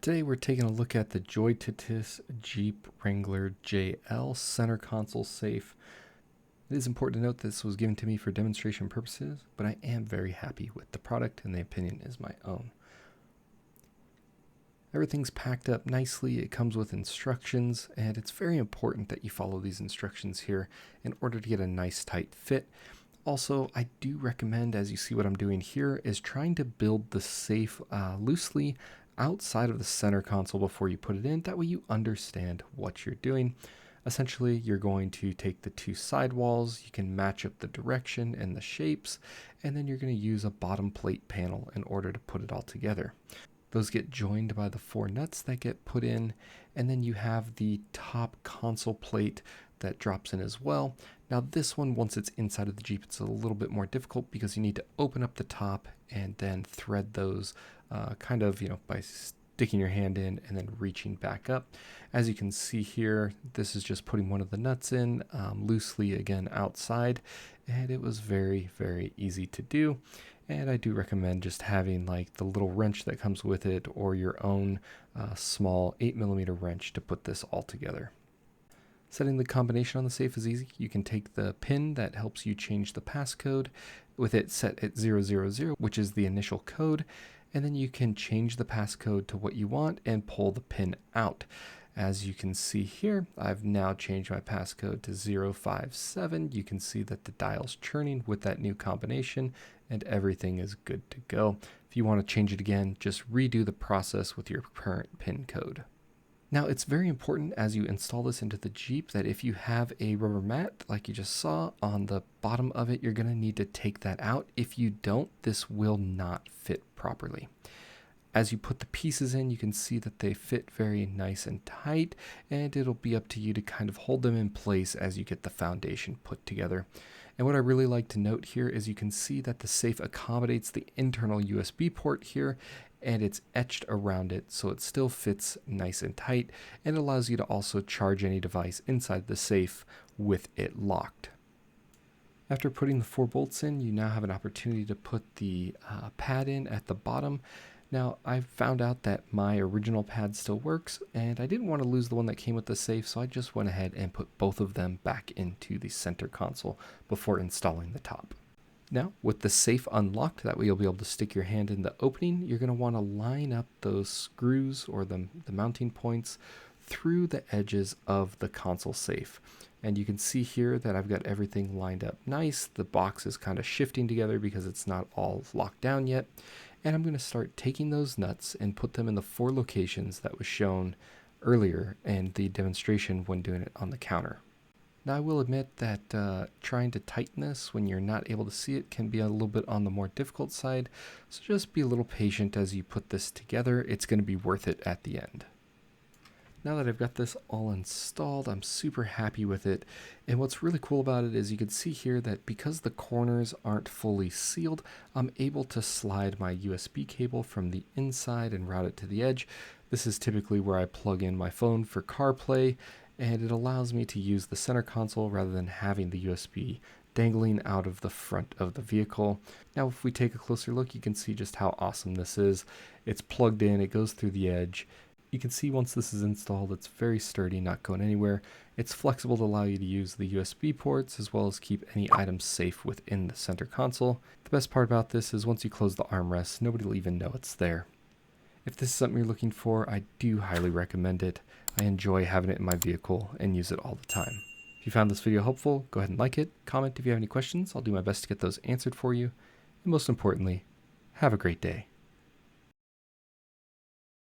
Today we're taking a look at the JoyTutus Jeep Wrangler JL center console safe. It is important to note this was given to me for demonstration purposes, but I am very happy with the product and the opinion is my own. Everything's packed up nicely, it comes with instructions, and it's very important that you follow these instructions here in order to get a nice tight fit. Also, I do recommend, as you see what I'm doing here, is trying to build the safe loosely outside of the center console before you put it in. That way you understand what you're doing. Essentially, you're going to take the two side walls, you can match up the direction and the shapes, and then you're going to use a bottom plate panel in order to put it all together. Those get joined by the four nuts that get put in, and then you have the top console plate that drops in as well. Now this one, once it's inside of the Jeep, it's a little bit more difficult because you need to open up the top and then thread those by sticking your hand in and then reaching back up. As you can see here, this is just putting one of the nuts in loosely again outside, and it was very, very easy to do. And I do recommend just having like the little wrench that comes with it or your own small 8mm wrench to put this all together. Setting the combination on the safe is easy. You can take the pin that helps you change the passcode with it set at 000, which is the initial code, and then you can change the passcode to what you want and pull the pin out. As you can see here, I've now changed my passcode to 057. You can see that the dial's churning with that new combination and everything is good to go. If you want to change it again, just redo the process with your current pin code. Now, it's very important as you install this into the Jeep that if you have a rubber mat, like you just saw on the bottom of it, you're going to need to take that out. If you don't, this will not fit properly. As you put the pieces in, you can see that they fit very nice and tight, and it'll be up to you to kind of hold them in place as you get the foundation put together. And what I really like to note here is you can see that the safe accommodates the internal USB port here, and it's etched around it so it still fits nice and tight, and allows you to also charge any device inside the safe with it locked. After putting the 4 bolts in, you now have an opportunity to put the pad in at the bottom. Now, I found out that my original pad still works, and I didn't want to lose the one that came with the safe, so I just went ahead and put both of them back into the center console before installing the top. Now, with the safe unlocked, that way you'll be able to stick your hand in the opening, you're going to want to line up those screws or the mounting points through the edges of the console safe. And you can see here that I've got everything lined up nice. The box is kind of shifting together because it's not all locked down yet. And I'm going to start taking those nuts and put them in the 4 locations that was shown earlier in the demonstration when doing it on the counter. Now, I will admit that trying to tighten this when you're not able to see it can be a little bit on the more difficult side, so just be a little patient as you put this together. It's going to be worth it at the end. Now that I've got this all installed, I'm super happy with it, and what's really cool about it is you can see here that because the corners aren't fully sealed, I'm able to slide my USB cable from the inside and route it to the edge. This is typically where I plug in my phone for CarPlay, and it allows me to use the center console rather than having the USB dangling out of the front of the vehicle. Now, if we take a closer look, you can see just how awesome this is. It's plugged in, it goes through the edge. You can see once this is installed, it's very sturdy, not going anywhere. It's flexible to allow you to use the USB ports as well as keep any items safe within the center console. The best part about this is once you close the armrest, nobody will even know it's there. If this is something you're looking for, I do highly recommend it. I enjoy having it in my vehicle and use it all the time. If you found this video helpful, go ahead and like it, comment if you have any questions. I'll do my best to get those answered for you. And most importantly, have a great day.